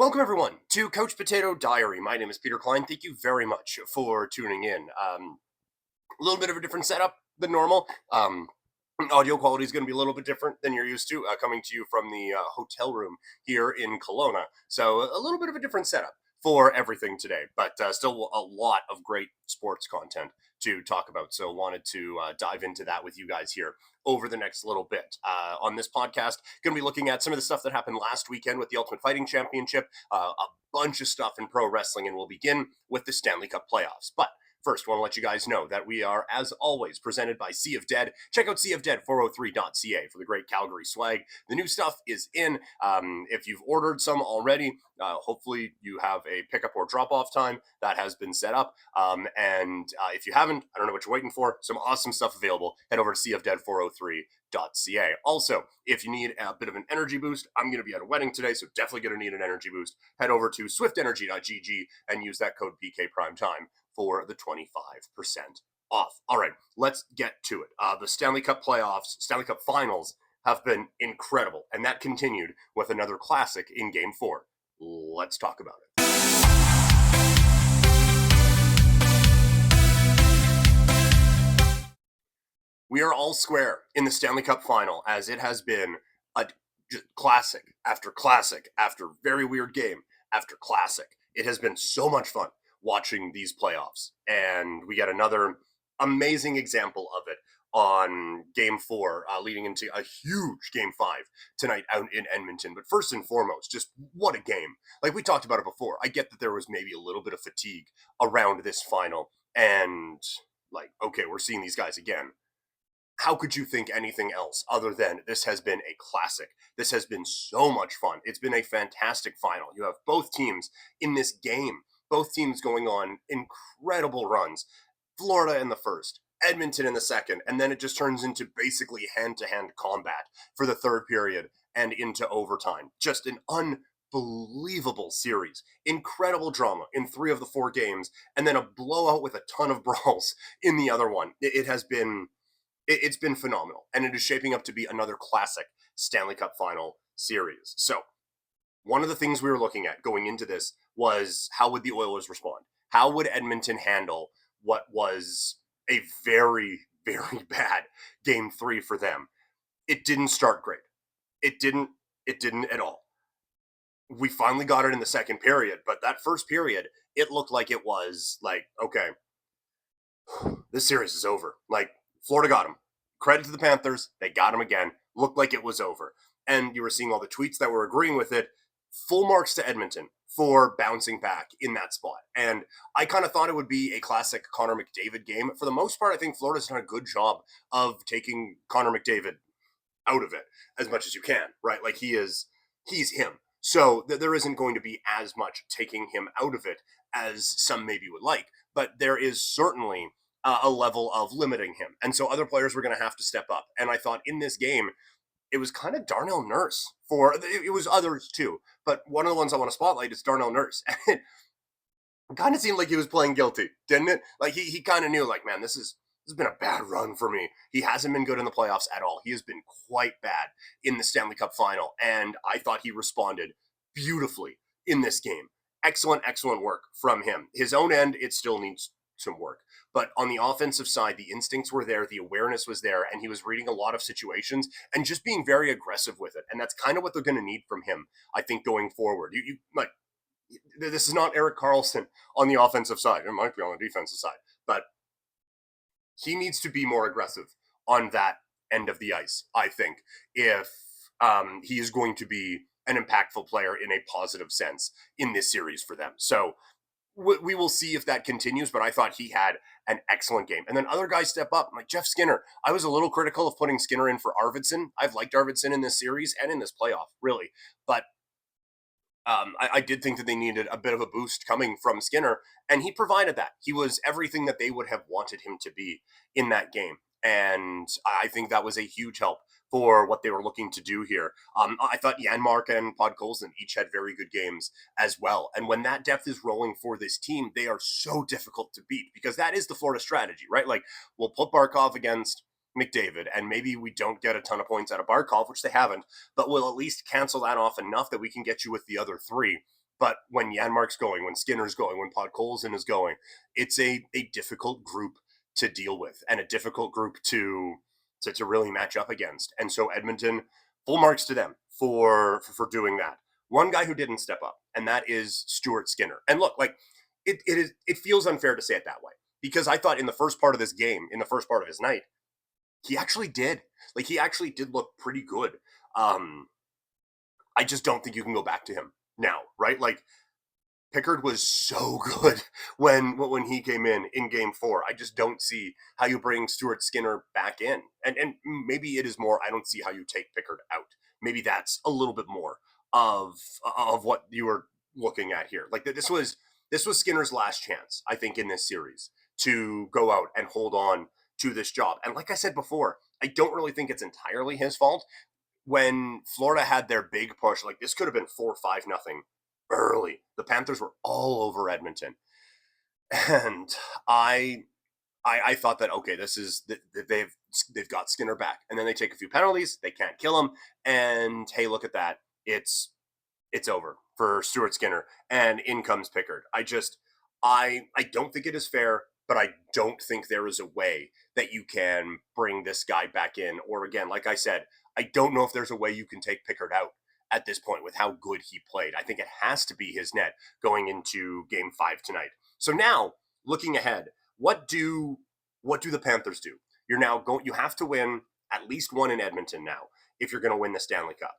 Welcome, everyone, to Couch Potato Diary. My name is Peter Klein. Thank you very much for tuning in. A little bit of a different setup than normal. Audio quality is going to be a little bit different than you're used to, coming to you from the hotel room here in Kelowna. So a little bit of a different setup for everything today, but still a lot of great sports content to talk about. So wanted to dive into that with you guys here over the next little bit. On this podcast, going to be looking at some of the stuff that happened last weekend with the Ultimate Fighting Championship, a bunch of stuff in pro wrestling, and we'll begin with the Stanley Cup playoffs. But first, want to let you guys know that we are, as always, presented by Sea of Dead. Check out seaofdead403.ca for the great Calgary swag. The new stuff is in. If you've ordered some already, hopefully you have a pickup or drop-off time that has been set up. And if you haven't, I don't know what you're waiting for. Some awesome stuff available. Head over to seaofdead403.ca. Also, if you need a bit of an energy boost, I'm going to be at a wedding today, so definitely going to need an energy boost. Head over to swiftenergy.gg and use that code PKPrimetime for the 25% off. All right, let's get to it. The Stanley Cup playoffs, Stanley Cup finals have been incredible, and that continued with another classic in Game 4. Let's talk about it. We are all square in the Stanley Cup final, as it has been a classic after very weird game after classic. It has been so much fun watching these playoffs, and we get another amazing example of it on Game 4, leading into a huge Game 5 tonight out in Edmonton. But first and foremost, just what a game. Like we talked about it before, I get that there was maybe a little bit of fatigue around this final, and like, okay, we're seeing these guys again. How could you think anything else other than this has been a classic? This has been so much fun. It's been a fantastic final. You have both teams in this game, both teams going on incredible runs. Florida in the first, Edmonton in the second, and then it just turns into basically hand-to-hand combat for the third period and into overtime. Just an unbelievable series. Incredible drama in 3 of the 4 games, and then a blowout with a ton of brawls in the other one. It's been phenomenal, and it is shaping up to be another classic Stanley Cup Final series. So, one of the things we were looking at going into this was how would the Oilers respond? How would Edmonton handle what was a very, very bad Game 3 for them? It didn't start great. It didn't at all. We finally got it in the second period, but that first period, it looked like it was like, okay, this series is over. Like, Florida got him. Credit to the Panthers. They got him again. Looked like it was over. And you were seeing all the tweets that were agreeing with it. Full marks to Edmonton for bouncing back in that spot. And I kind of thought it would be a classic Connor McDavid game. For the most part, I think Florida's done a good job of taking Connor McDavid out of it as much as you can, right? Like he's him. So there isn't going to be as much taking him out of it as some maybe would like. But there is certainly a level of limiting him. And so other players were going to have to step up. And I thought in this game, it was kind of Darnell Nurse it was others too. But one of the ones I want to spotlight is Darnell Nurse. And it kind of seemed like he was playing guilty, didn't it? Like he kind of knew, like, man, this has been a bad run for me. He hasn't been good in the playoffs at all. He has been quite bad in the Stanley Cup final. And I thought he responded beautifully in this game. Excellent work from him. His own end, it still needs some work. But on the offensive side, the instincts were there, the awareness was there, and he was reading a lot of situations and just being very aggressive with it. And that's kind of what they're going to need from him, I think, going forward. You like, this is not Erik Karlsson on the offensive side. It might be on the defensive side, but he needs to be more aggressive on that end of the ice, I think, if he is going to be an impactful player in a positive sense in this series for them. So we will see if that continues, but I thought he had an excellent game. And then other guys step up, like Jeff Skinner. I was a little critical of putting Skinner in for Arvidsson. I've liked Arvidsson in this series and in this playoff, really. But I did think that they needed a bit of a boost coming from Skinner, and he provided that. He was everything that they would have wanted him to be in that game. And I think that was a huge help for what they were looking to do here. I thought Janmark and Podkolzin each had very good games as well. And when that depth is rolling for this team, they are so difficult to beat because that is the Florida strategy, right? Like, we'll put Barkov against McDavid, and maybe we don't get a ton of points out of Barkov, which they haven't, but we'll at least cancel that off enough that we can get you with the other 3. But when Janmark's going, when Skinner's going, when Podkolzin is going, it's a difficult group to deal with and a difficult group to really match up against. And so Edmonton, full marks to them for doing that. One guy who didn't step up, and that is Stuart Skinner. And look, like it feels unfair to say it that way, because I thought in the first part of this game, in the first part of his night, he actually did. Like, he actually did look pretty good. I just don't think you can go back to him now, right? Like, Pickard was so good when he came in game 4. I just don't see how you bring Stuart Skinner back in. And maybe it is more, I don't see how you take Pickard out. Maybe that's a little bit more of what you were looking at here. Like, this was Skinner's last chance, I think, in this series to go out and hold on to this job. And like I said before, I don't really think it's entirely his fault. When Florida had their big push, like, this could have been 4-5 nothing early. The Panthers were all over Edmonton. And I thought that, okay, this is they've got Skinner back. And then they take a few penalties, they can't kill him, and hey, look at that. It's over for Stuart Skinner, and in comes Pickard. I don't think it is fair, but I don't think there is a way that you can bring this guy back in. Or again, like I said, I don't know if there's a way you can take Pickard out at this point with how good he played. I think it has to be his net going into game 5 tonight. So now, looking ahead, what do the Panthers do? You have to win at least one in Edmonton now if you're going to win the Stanley Cup.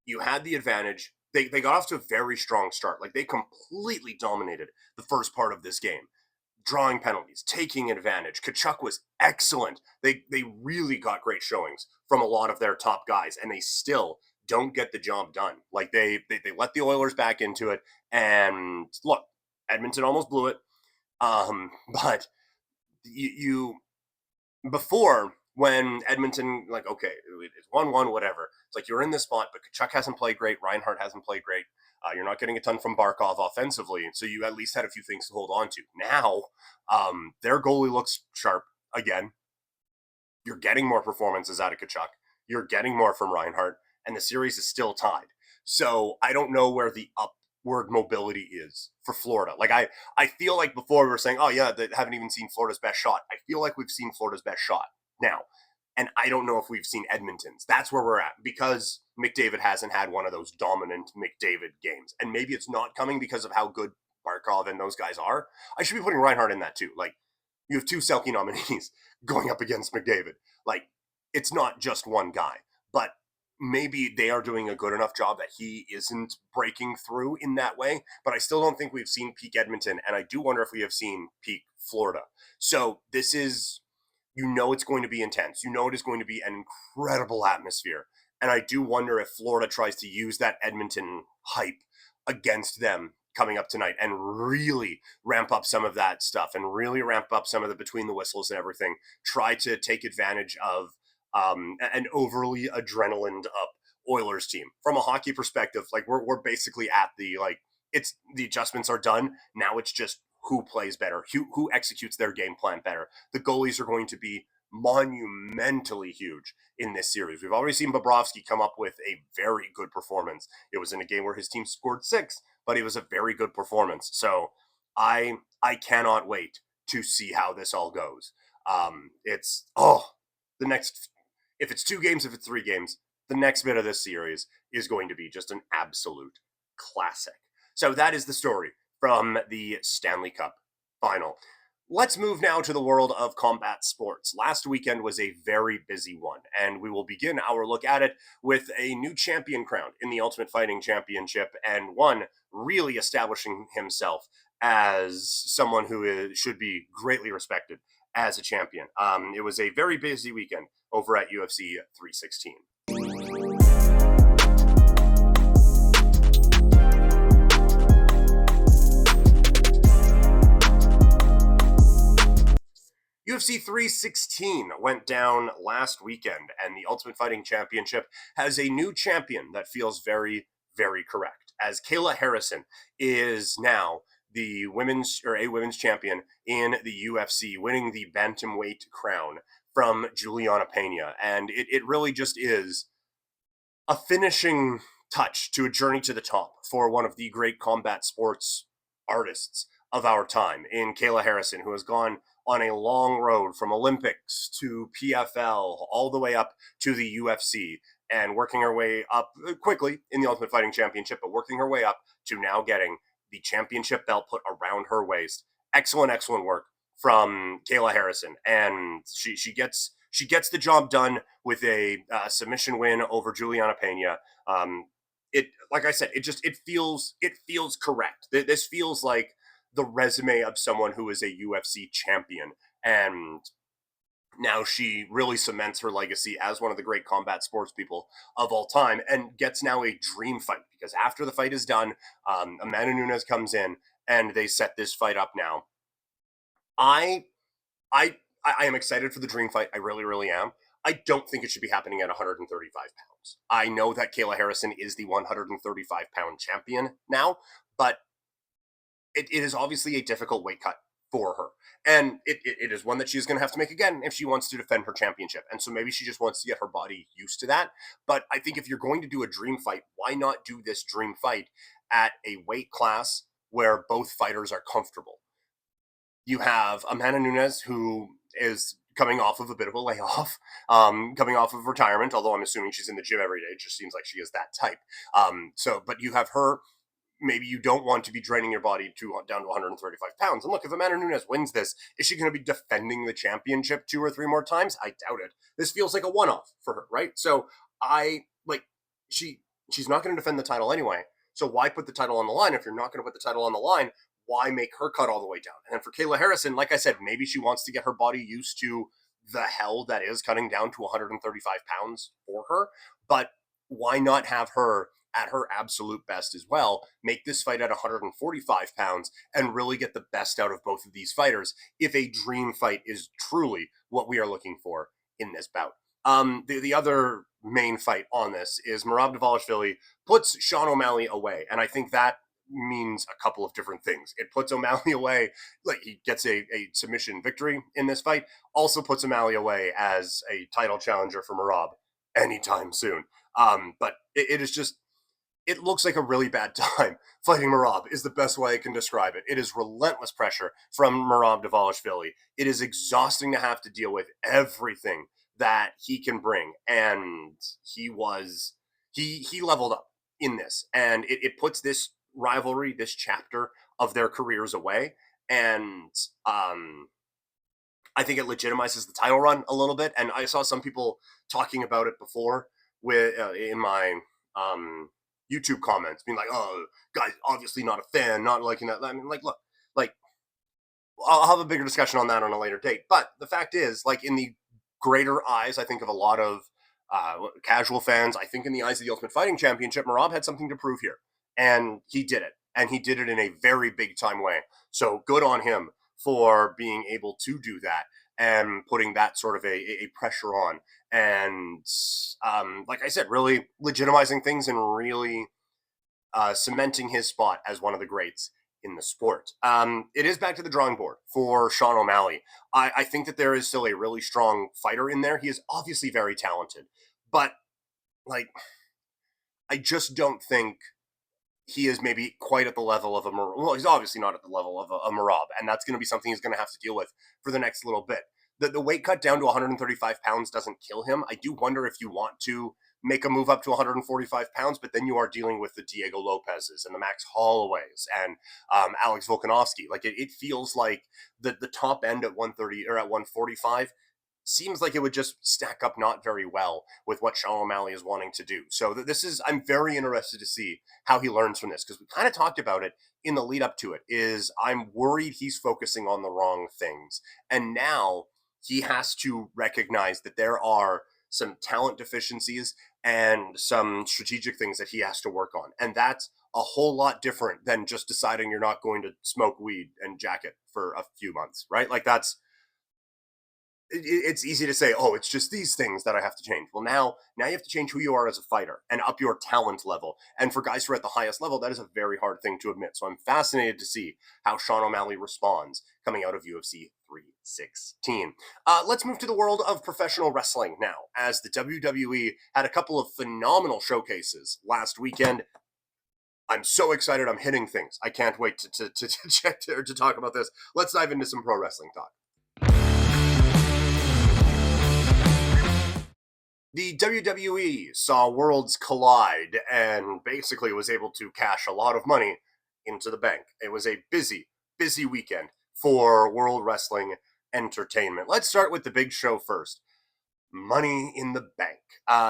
You had the advantage. They got off to a very strong start. Like, they completely dominated the first part of this game, drawing penalties, taking advantage. Tkachuk was excellent. They really got great showings from a lot of their top guys, and they still don't get the job done. Like, they let the Oilers back into it, and look, Edmonton almost blew it. But you before, when Edmonton, like, okay, it's 1-1, whatever. It's like, you're in this spot, but Tkachuk hasn't played great. Reinhart hasn't played great. You're not getting a ton from Barkov offensively, so you at least had a few things to hold on to. Now, their goalie looks sharp again. You're getting more performances out of Tkachuk. You're getting more from Reinhart, and the series is still tied. So I don't know where the upward mobility is for Florida. Like, I feel like before we were saying, oh yeah, they haven't even seen Florida's best shot. I feel like we've seen Florida's best shot now. And I don't know if we've seen Edmonton's. That's where we're at, because McDavid hasn't had one of those dominant McDavid games. And maybe it's not coming because of how good Barkov and those guys are. I should be putting Reinhart in that too. Like, you have 2 Selke nominees going up against McDavid. Like, it's not just one guy. But maybe they are doing a good enough job that he isn't breaking through in that way. But I still don't think we've seen peak Edmonton. And I do wonder if we have seen peak Florida. So this is... it's going to be intense. It is going to be an incredible atmosphere. And I do wonder if Florida tries to use that Edmonton hype against them coming up tonight and really ramp up some of that stuff and really ramp up some of the between the whistles and everything. Try to take advantage of an overly adrenaline up Oilers team. From a hockey perspective, like, we're basically at the adjustments are done. Now it's just who plays better, who executes their game plan better. The goalies are going to be monumentally huge in this series. We've already seen Bobrovsky come up with a very good performance. It was in a game where his team scored 6, but it was a very good performance. So I cannot wait to see how this all goes. The next, if it's 2 games, if it's 3 games, the next bit of this series is going to be just an absolute classic. So that is the story from the Stanley Cup Final. Let's move now to the world of combat sports. Last weekend was a very busy one, and we will begin our look at it with a new champion crowned in the Ultimate Fighting Championship, and one really establishing himself as someone who should be greatly respected as a champion. It was a very busy weekend over at UFC 316. UFC 316 went down last weekend, and the Ultimate Fighting Championship has a new champion that feels very, very correct, as Kayla Harrison is now the women's champion in the UFC, winning the bantamweight crown from Juliana Pena. And it really just is a finishing touch to a journey to the top for one of the great combat sports artists of our time in Kayla Harrison, who has gone on a long road from Olympics to PFL all the way up to the UFC and working her way up quickly in the Ultimate Fighting Championship, but working her way up to now getting the championship belt put around her waist. Excellent work from Kayla Harrison, and she gets the job done with a submission win over Juliana Pena. It, like I said, it feels correct. This feels like the resume of someone who is a UFC champion, and now she really cements her legacy as one of the great combat sports people of all time, and gets now a dream fight, because after the fight is done, Amanda Nunes comes in and they set this fight up now. I I I am excited for the dream fight. I really am. I don't think it should be happening at 135 pounds. I know that Kayla Harrison is the 135-pound champion now, but it is obviously a difficult weight cut for her. And it is one that she's going to have to make again if she wants to defend her championship. And so maybe she just wants to get her body used to that. But I think if you're going to do a dream fight, why not do this dream fight at a weight class where both fighters are comfortable? You have Amanda Nunes, who is coming off of a bit of a layoff, coming off of retirement, although I'm assuming she's in the gym every day. It just seems like she is that type. But you have her. Maybe you don't want to be draining your body down to 135 pounds. And look, if Amanda Nunes wins this, is she going to be defending the championship 2 or 3 more times? I doubt it. This feels like a one-off for her, right? So she's not going to defend the title anyway. So why put the title on the line? If you're not going to put the title on the line, why make her cut all the way down? And then for Kayla Harrison, like I said, maybe she wants to get her body used to the hell that is cutting down to 135 pounds for her. But why not have her at her absolute best as well, make this fight at 145 pounds, and really get the best out of both of these fighters if a dream fight is truly what we are looking for in this bout. The other main fight on this is Merab Dvalishvili puts Sean O'Malley away, and I think that means a couple of different things. It puts O'Malley away, like he gets a submission victory in this fight, also puts O'Malley away as a title challenger for Merab anytime soon. But it is just, it looks like a really bad time. Fighting Merab is the best way I can describe it. It is relentless pressure from Merab Dvalishvili. It is exhausting to have to deal with everything that he can bring, and he leveled up in this, and it puts this rivalry, this chapter of their careers away, and I think it legitimizes the title run a little bit. And I saw some people talking about it before with in my YouTube comments, being like, "Oh, guys, obviously not a fan, not liking that." I mean, like, look, like, I'll have a bigger discussion on that on a later date. But the fact is, like, in the greater eyes, I think, of a lot of casual fans, I think in the eyes of the Ultimate Fighting Championship, Merab had something to prove here, and he did it, and he did it in a very big time way. So good on him for being able to do that and putting that sort of a pressure on, and like I said, really legitimizing things and really cementing his spot as one of the greats in the sport. It is back to the drawing board for Sean O'Malley. I think that there is still a really strong fighter in there. He is obviously very talented, but like, I just don't think he is maybe quite at the level of a Merab. Well, he's obviously not at the level of a Merab, and that's going to be something he's going to have to deal with for the next little bit. The weight cut down to 135 pounds doesn't kill him. I do wonder if you want to make a move up to 145 pounds, but then you are dealing with the Diego Lopez's and the Max Holloways and Alex Volkanovski. Like, it feels like the top end at 130 or at 145 seems like it would just stack up not very well with what Sean O'Malley is wanting to do. So I'm very interested to see how he learns from this, because we kind of talked about it in the lead up to it. Is I'm worried he's focusing on the wrong things, and now he has to recognize that there are some talent deficiencies and some strategic things that he has to work on, and that's a whole lot different than just deciding you're not going to smoke weed and jacket for a few months, right? Like, it's easy to say, oh, it's just these things that I have to change. Well, now you have to change who you are as a fighter and up your talent level. And for guys who are at the highest level, that is a very hard thing to admit. So I'm fascinated to see how Sean O'Malley responds coming out of UFC 316. Let's move to the world of professional wrestling now, as the WWE had a couple of phenomenal showcases last weekend. I'm so excited. I'm hitting things. I can't wait to talk about this. Let's dive into some pro wrestling talk. The WWE saw worlds collide and basically was able to cash a lot of money into the bank. It was a busy, busy weekend for World Wrestling Entertainment. Let's start with the big show first. Money in the Bank.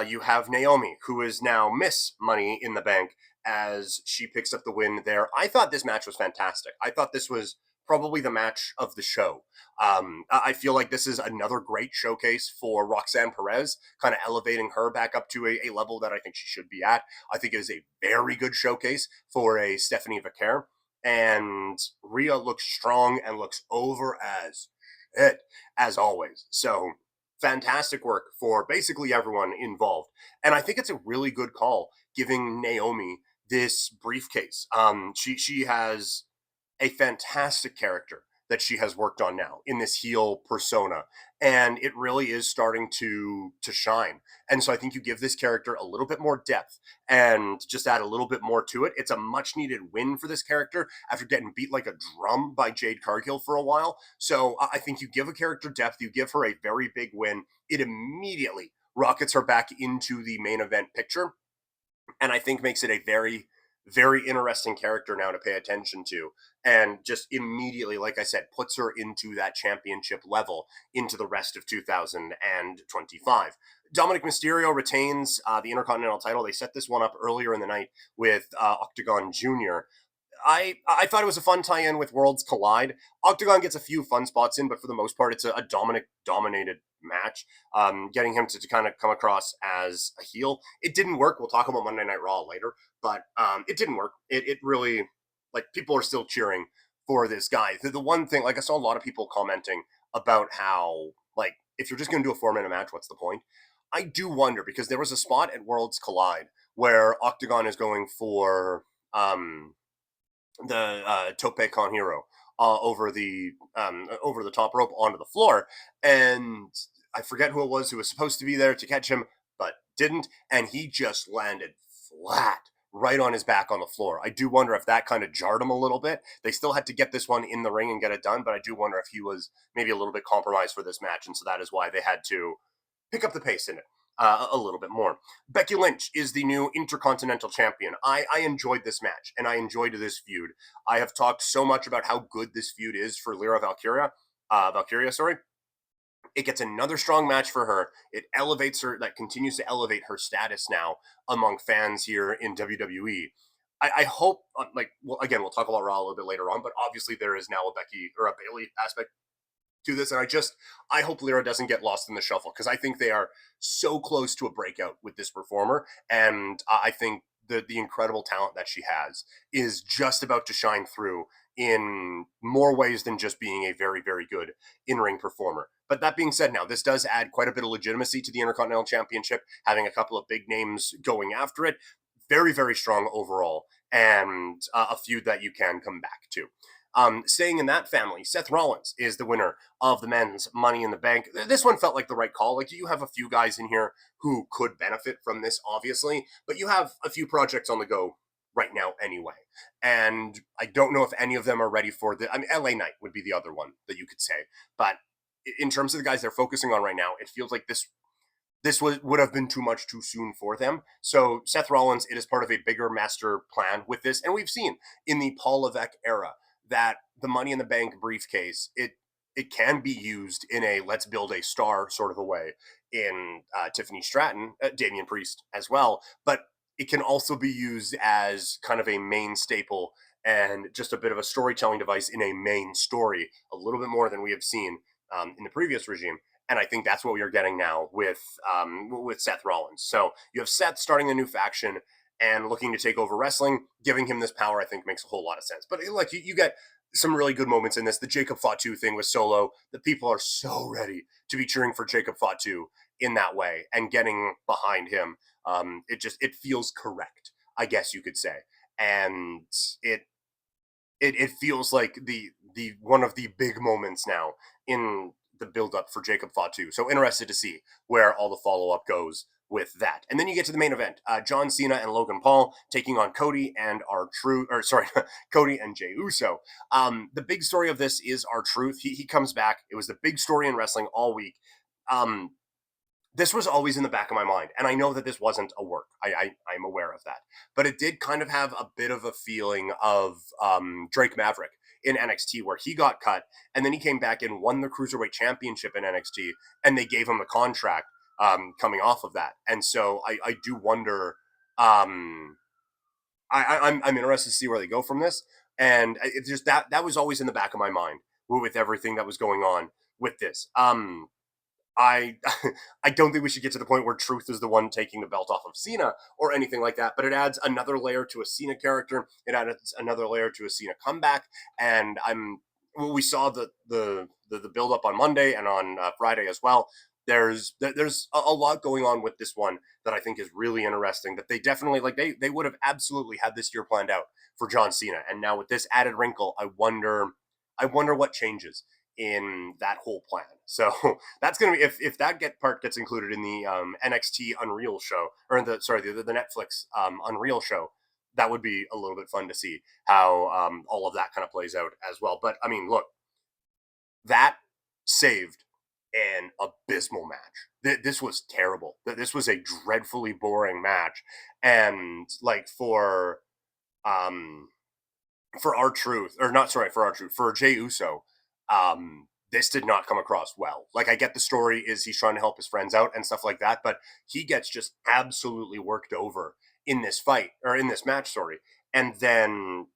You have Naomi, who is now Miss Money in the Bank, as she picks up the win there. I thought this match was fantastic. I thought this was probably the match of the show. I feel like this is another great showcase for Roxanne Perez, kind of elevating her back up to a level that I think she should be at. I think it is a very good showcase for a Stephanie Vaquer. And Rhea looks strong and looks over as shit, as always. So fantastic work for basically everyone involved. And I think it's a really good call giving Naomi this briefcase. She has a fantastic character that she has worked on now in this heel persona, and it really is starting to shine. And so I think you give this character a little bit more depth and just add a little bit more to it. It's a much needed win for this character after getting beat like a drum by Jade Cargill for a while. So I think you give a character depth, you give her a very big win, it immediately rockets her back into the main event picture, and I think makes it a very, very interesting character now to pay attention to. And just immediately, like I said, puts her into that championship level into the rest of 2025. Dominic Mysterio retains the Intercontinental title. They set this one up earlier in the night with Octagon Jr. I thought it was a fun tie-in with Worlds Collide. Octagon gets a few fun spots in, but for the most part, it's a dominated match. Getting him to kind of come across as a heel, it didn't work. We'll talk about Monday Night Raw later, but it didn't work. It really, like, people are still cheering for this guy. The one thing, like, I saw a lot of people commenting about how, like, if you're just going to do a 4-minute match, what's the point? I do wonder, because there was a spot at Worlds Collide where Octagon is going for the tope con hero over the top rope onto the floor, and I forget who it was who was supposed to be there to catch him but didn't, and he just landed flat right on his back on the floor. I do wonder if that kind of jarred him a little bit. They still had to get this one in the ring and get it done, but I do wonder if he was maybe a little bit compromised for this match, and so that is why they had to pick up the pace in it a little bit more. Becky Lynch is the new Intercontinental Champion. I enjoyed this match, and I enjoyed this feud. I have talked so much about how good this feud is for Lyra Valkyria. It gets another strong match for her. It elevates her, that continues to elevate her status now among fans here in WWE. I hope, well, again, we'll talk about Raw a little bit later on, but obviously there is now a Becky or a Bayley aspect to this, and I hope Lyra doesn't get lost in the shuffle, because I think they are so close to a breakout with this performer, and I think the incredible talent that she has is just about to shine through in more ways than just being a very, very good in-ring performer. But that being said, now this does add quite a bit of legitimacy to the Intercontinental Championship, having a couple of big names going after it. Very, very strong overall, and a feud that you can come back to. Staying in that family, Seth Rollins is the winner of the men's Money in the Bank. This one felt like the right call. Like, you have a few guys in here who could benefit from this, obviously, but you have a few projects on the go right now anyway. And I don't know if any of them are ready for the, I mean, LA Knight would be the other one that you could say. But in terms of the guys they're focusing on right now, it feels like this would have been too much too soon for them. So Seth Rollins, it is part of a bigger master plan with this. And we've seen in the Paul Levesque era that the Money in the Bank briefcase, it can be used in a let's build a star sort of a way in Tiffany Stratton, Damian Priest as well. But it can also be used as kind of a main staple and just a bit of a storytelling device in a main story, a little bit more than we have seen in the previous regime. And I think that's what we are getting now with Seth Rollins. So you have Seth starting a new faction, and looking to take over wrestling, giving him this power, I think makes a whole lot of sense. But like you get some really good moments in this. The Jacob Fatu thing with Solo, the people are so ready to be cheering for Jacob Fatu in that way and getting behind him. It feels correct, I guess you could say, and it feels like the one of the big moments now in the build up for Jacob Fatu. So interested to see where all the follow up goes with that. And then you get to the main event: John Cena and Logan Paul taking on Cody and Cody and Jey Uso. The big story of this is R-Truth. He comes back. It was the big story in wrestling all week. This was always in the back of my mind, and I know that this wasn't a work. I'm aware of that, but it did kind of have a bit of a feeling of Drake Maverick in NXT, where he got cut, and then he came back and won the Cruiserweight Championship in NXT, and they gave him the contract coming off of that. And so I do wonder. I'm interested to see where they go from this, and it's just that was always in the back of my mind with everything that was going on with this. I I don't think we should get to the point where Truth is the one taking the belt off of Cena or anything like that, but it adds another layer to a Cena character. It adds another layer to a Cena comeback, and we saw the build up on Monday and on Friday as well. There's a lot going on with this one that I think is really interesting. That they definitely they would have absolutely had this year planned out for John Cena, and now with this added wrinkle, I wonder what changes in that whole plan. So that's going to be if that part gets included in the NXT Unreal show, or in the Netflix Unreal show, that would be a little bit fun to see how all of that kind of plays out as well. But I mean, look, that saved an abysmal match. This was terrible. This was a dreadfully boring match, and like for R-Truth, or not, sorry, for R-Truth, for Jey Uso, this did not come across well. Like, I get the story is he's trying to help his friends out and stuff like that, but he gets just absolutely worked over in this fight, or in this match, sorry. And then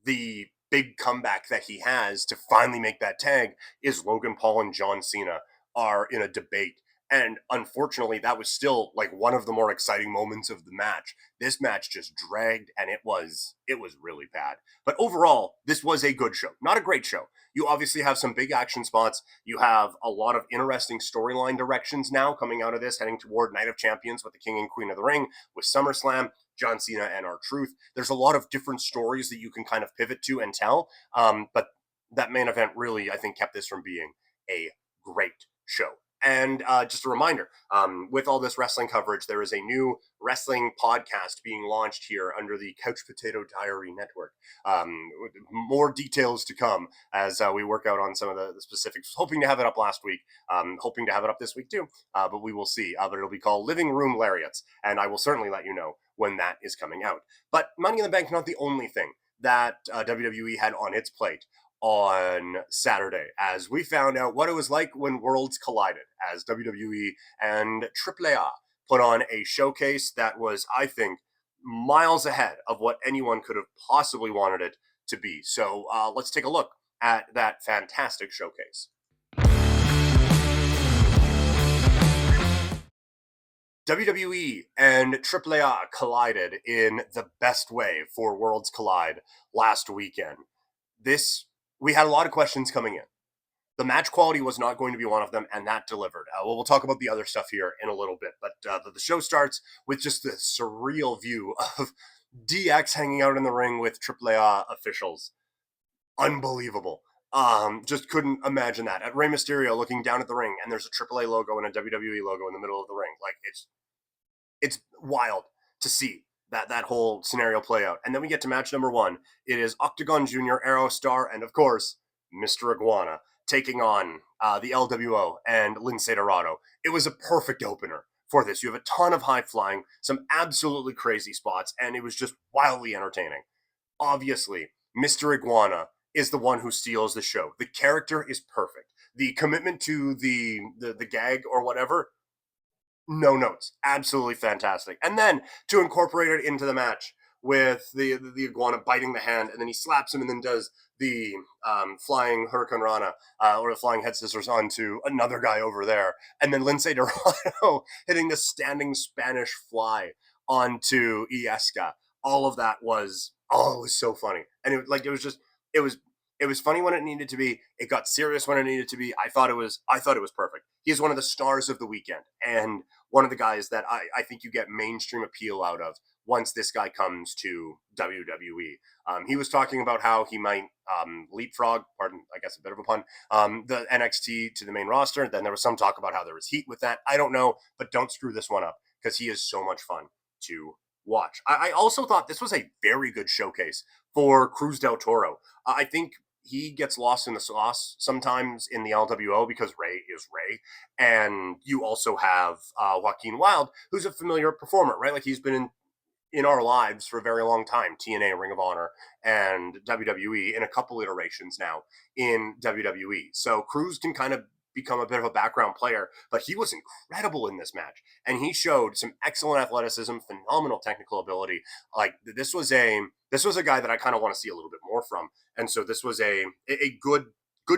the big comeback that he has to finally make that tag is Logan Paul and John Cena are in a debate. And unfortunately, that was still like one of the more exciting moments of the match. This match just dragged, and it was really bad. But overall, this was a good show. Not a great show. You obviously have some big action spots. You have a lot of interesting storyline directions now coming out of this, heading toward Night of Champions with the King and Queen of the Ring, with SummerSlam, John Cena and R-Truth. There's a lot of different stories that you can kind of pivot to and tell. But that main event really, I think, kept this from being a great show. And just a reminder, with all this wrestling coverage, there is a new wrestling podcast being launched here under the Couch Potato Diary Network. More details to come as we work out on some of the specifics. Hoping to have it up last week, hoping to have it up this week too, but we will see. But it'll be called Living Room Lariats, and I will certainly let you know when that is coming out. But Money in the Bank, not the only thing that WWE had on its plate on Saturday, as we found out what it was like when worlds collided, as WWE and AAA put on a showcase that was, I think, miles ahead of what anyone could have possibly wanted it to be. So let's take a look at that fantastic showcase. WWE and AAA collided in the best way for Worlds Collide last weekend. We had a lot of questions coming in. The match quality was not going to be one of them, and that delivered. We'll talk about the other stuff here in a little bit, but the show starts with just the surreal view of DX hanging out in the ring with AAA officials. Unbelievable. Just couldn't imagine that. At Rey Mysterio looking down at the ring, and there's a AAA logo and a WWE logo in the middle of the ring. Like, it's wild to see that whole scenario play out. And then we get to match number one. It is Octagon Jr., Aerostar, and of course, Mr. Iguana taking on the LWO and Lince Dorado. It was a perfect opener for this. You have a ton of high flying, some absolutely crazy spots, and it was just wildly entertaining. Obviously, Mr. Iguana is the one who steals the show. The character is perfect. The commitment to the gag or whatever, no notes. Absolutely fantastic. And then to incorporate it into the match with the Iguana biting the hand, and then he slaps him and then does the flying Hurricane Rana or the flying head scissors onto another guy over there. And then Lince Dorado hitting the standing Spanish fly onto Ieska. All of that was, oh, it was so funny. And it was it was funny when it needed to be. It got serious when it needed to be. I thought it was perfect. He's one of the stars of the weekend, and one of the guys that I think you get mainstream appeal out of once this guy comes to WWE. He was talking about how he might leapfrog, pardon, I guess a bit of a pun, the NXT to the main roster. Then there was some talk about how there was heat with that. I don't know, but don't screw this one up because he is so much fun to watch. I also thought this was a very good showcase for Cruz del Toro. I think he gets lost in the sauce sometimes in the LWO because Ray is Ray. And you also have Joaquin Wilde, who's a familiar performer, right? Like he's been in our lives for a very long time. TNA, Ring of Honor, and WWE in a couple iterations now in WWE. So Cruz can kind of become a bit of a background player, but he was incredible in this match. And he showed some excellent athleticism, phenomenal technical ability. Like this was a guy that I kind of want to see a little bit more from. And so this was a good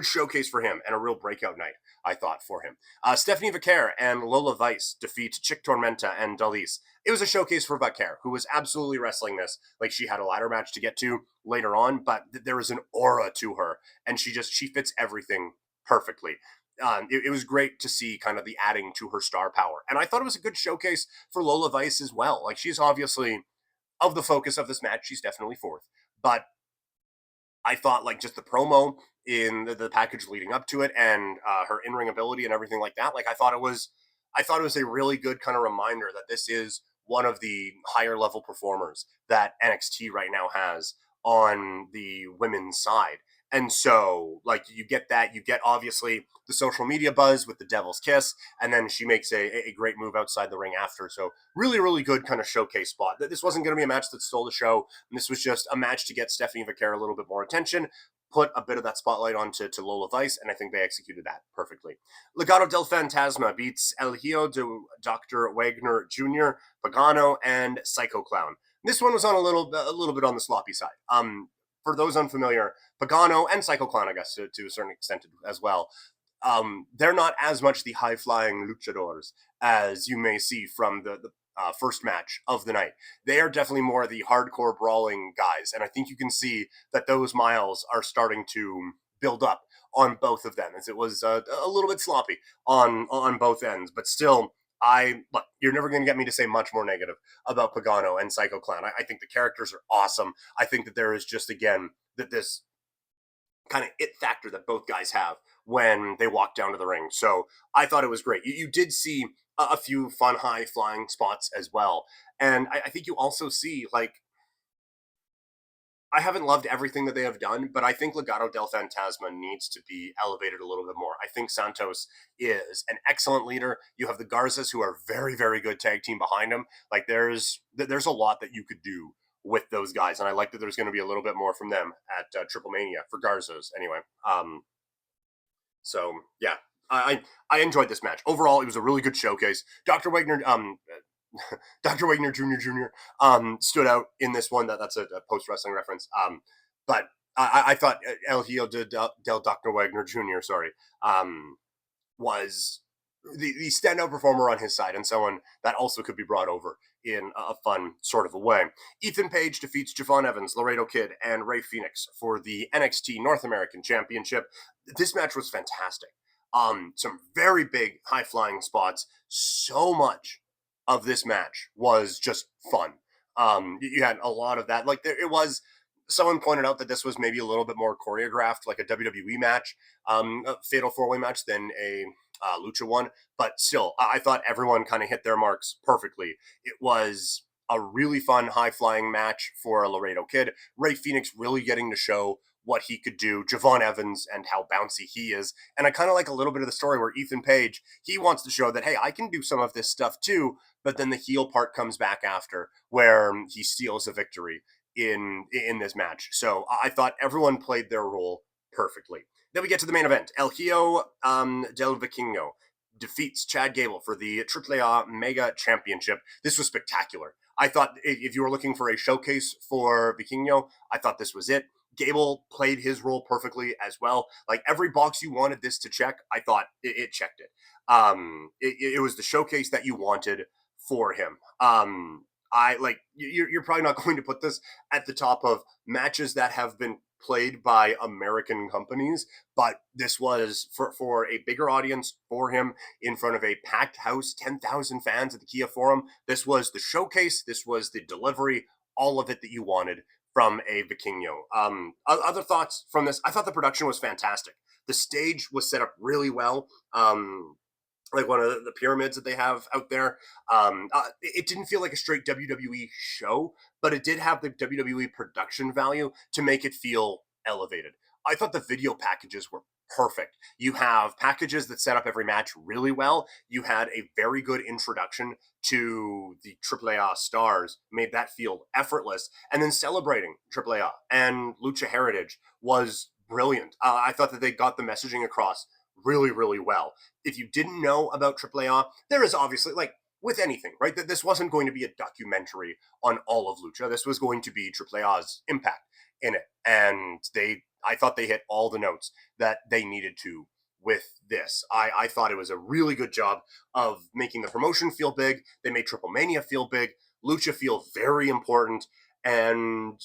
showcase for him and a real breakout night, I thought, for him. Stephanie Vaquer and Lola Vice defeat Chick Tormenta and Dalise. It was a showcase for Vaquer, who was absolutely wrestling this like she had a ladder match to get to later on, but there was an aura to her, and she fits everything perfectly. It was great to see kind of the adding to her star power, and I thought it was a good showcase for Lola Vice as well. Like she's obviously of the focus of this match, she's definitely fourth, but I thought like just the promo in the package leading up to it and her in-ring ability and everything like that. Like I thought it was a really good kind of reminder that this is one of the higher level performers that NXT right now has on the women's side. And so, like, you get that. You get obviously the social media buzz with the Devil's Kiss, and then she makes a great move outside the ring after. So, really, really good kind of showcase spot. This wasn't going to be a match that stole the show. And this was just a match to get Stephanie Vaquer a little bit more attention, put a bit of that spotlight onto Lola Vice, and I think they executed that perfectly. Legado del Fantasma beats El Hijo de Dr. Wagner Jr., Pagano, and Psycho Clown. This one was on a little bit on the sloppy side. For those unfamiliar, Pagano and Psycho Clown, I guess, to a certain extent as well, they're not as much the high-flying luchadors as you may see from the first match of the night. They are definitely more the hardcore brawling guys, and I think you can see that those miles are starting to build up on both of them, as it was a little bit sloppy on both ends, but still. Look, you're never going to get me to say much more negative about Pagano and Psycho Clown. I think the characters are awesome. I think that there is just, again, that this kind of it factor that both guys have when they walk down to the ring. So I thought it was great. You did see a few fun high flying spots as well. And I think you also see, like, I haven't loved everything that they have done, but I think Legado del Fantasma needs to be elevated a little bit more. I think Santos is an excellent leader. You have the Garzas, who are very, very good tag team behind him. Like there's a lot that you could do with those guys, and I like that there's going to be a little bit more from them at Triple Mania for Garzas. Anyway, so yeah, I enjoyed this match overall. It was a really good showcase. Dr. Wagner, Dr. Wagner Jr. Stood out in this one. That's a post wrestling reference. But I thought El Hijo del Dr. Wagner Jr. Was the standout performer on his side and someone that also could be brought over in a fun sort of a way. Ethan Page defeats Javon Evans, Laredo Kid, and Ray Phoenix for the NXT North American Championship. This match was fantastic. Some very big high flying spots. So much of this match was just fun. You had a lot of that. Like it was. Someone pointed out that this was maybe a little bit more choreographed, like a WWE match, a fatal four-way match, than a Lucha one. But still, I thought everyone kind of hit their marks perfectly. It was a really fun, high-flying match for a Laredo Kid. Ray Phoenix really getting to show what he could do, Javon Evans and how bouncy he is. And I kind of like a little bit of the story where Ethan Page, he wants to show that, hey, I can do some of this stuff too, but then the heel part comes back after, where he steals a victory in this match. So I thought everyone played their role perfectly. Then we get to the main event. El Hijo del Vikingo defeats Chad Gable for the AAA Mega Championship. This was spectacular. I thought if you were looking for a showcase for Vikingo, I thought this was it. Gable played his role perfectly as well. Like every box you wanted this to check, I thought it checked it. It was the showcase that you wanted for him. You're probably not going to put this at the top of matches that have been played by American companies, but this was for a bigger audience for him in front of a packed house, 10,000 fans at the Kia Forum. This was the showcase. This was the delivery, all of it that you wanted from a Vikingo. Other thoughts from this? I thought the production was fantastic. The stage was set up really well. Like one of the pyramids that they have out there. It didn't feel like a straight WWE show, but it did have the WWE production value to make it feel elevated. I thought the video packages were perfect. You have packages that set up every match really well. You had a very good introduction to the AAA stars, made that feel effortless, and then celebrating AAA and Lucha heritage was brilliant. I thought that they got the messaging across really, really well. If you didn't know about AAA, there is obviously, like with anything, right? That this wasn't going to be a documentary on all of Lucha. This was going to be AAA's impact in it. And I thought they hit all the notes that they needed to with this. I thought it was a really good job of making the promotion feel big. They made Triple Mania feel big. Lucha feel very important. And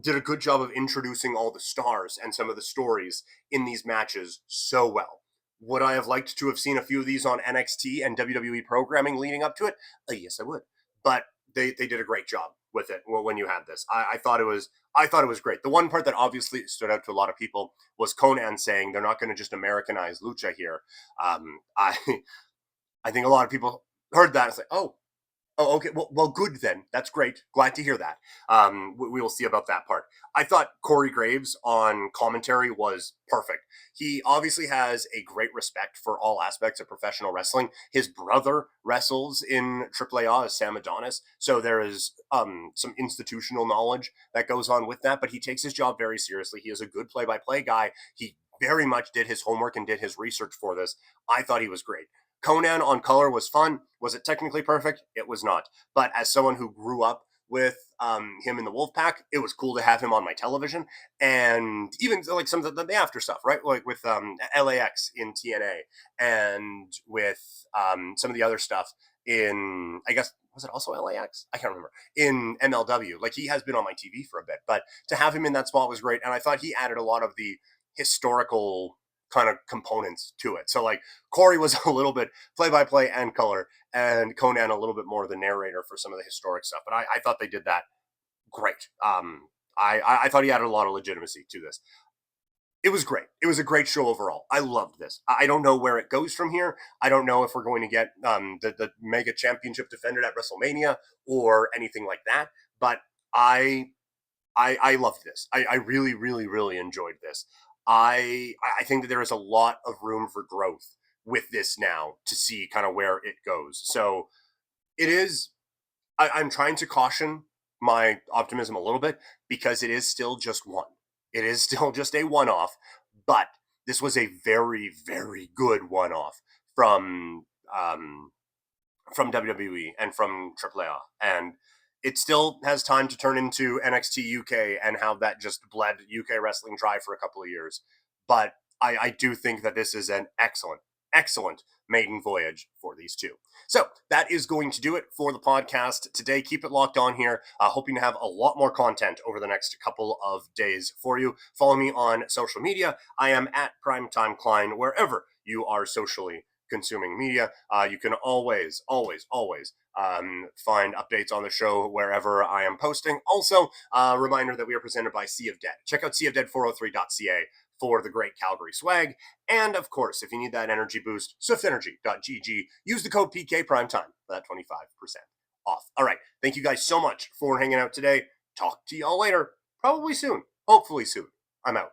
did a good job of introducing all the stars and some of the stories in these matches so well. Would I have liked to have seen a few of these on NXT and WWE programming leading up to it? Yes, I would. But they did a great job with it when you had this. I thought it was great. The one part that obviously stood out to a lot of people was Conan saying they're not going to just Americanize Lucha here. I I think a lot of people heard that. It's like, oh, okay. Well, good then. That's great. Glad to hear that. We will see about that part. I thought Corey Graves on commentary was perfect. He obviously has a great respect for all aspects of professional wrestling. His brother wrestles in AAA as Sam Adonis, so there is some institutional knowledge that goes on with that. But he takes his job very seriously. He is a good play-by-play guy. He very much did his homework and did his research for this. I thought he was great. Conan on color was fun. Was it technically perfect? It was not. But as someone who grew up with him in the Wolfpack, it was cool to have him on my television. And even like some of the after stuff, right? Like with LAX in TNA and with some of the other stuff in, I guess, was it also LAX? I can't remember. In MLW. Like he has been on my TV for a bit. But to have him in that spot was great. And I thought he added a lot of the historical kind of components to it. So like Corey was a little bit play-by-play and color, and Conan a little bit more the narrator for some of the historic stuff. But I thought they did that great. I thought he added a lot of legitimacy to this. It was great. It was a great show overall. I loved this. I don't know where it goes from here. I don't know if we're going to get the mega championship defended at WrestleMania or anything like that. But I loved this. I really, really, really enjoyed this. I think that there is a lot of room for growth with this now to see kind of where it goes. So it is. I'm trying to caution my optimism a little bit because it is still just one. It is still just a one-off, but this was a very, very good one-off from WWE and from AAA, and it still has time to turn into NXT UK and have that just bled UK wrestling dry for a couple of years. But I do think that this is an excellent, excellent maiden voyage for these two. So that is going to do it for the podcast today. Keep it locked on here. Hoping to have a lot more content over the next couple of days for you. Follow me on social media. I am at Primetime Klein wherever you are socially consuming media. You can always find updates on the show wherever I am posting. Also, a reminder that we are presented by Sea of Dead. Check out seaofdead403.ca for the great Calgary swag. And of course, if you need that energy boost, swiftenergy.gg. Use the code PKPrimetime for that 25% off. All right. Thank you guys so much for hanging out today. Talk to y'all later. Probably soon. Hopefully soon. I'm out.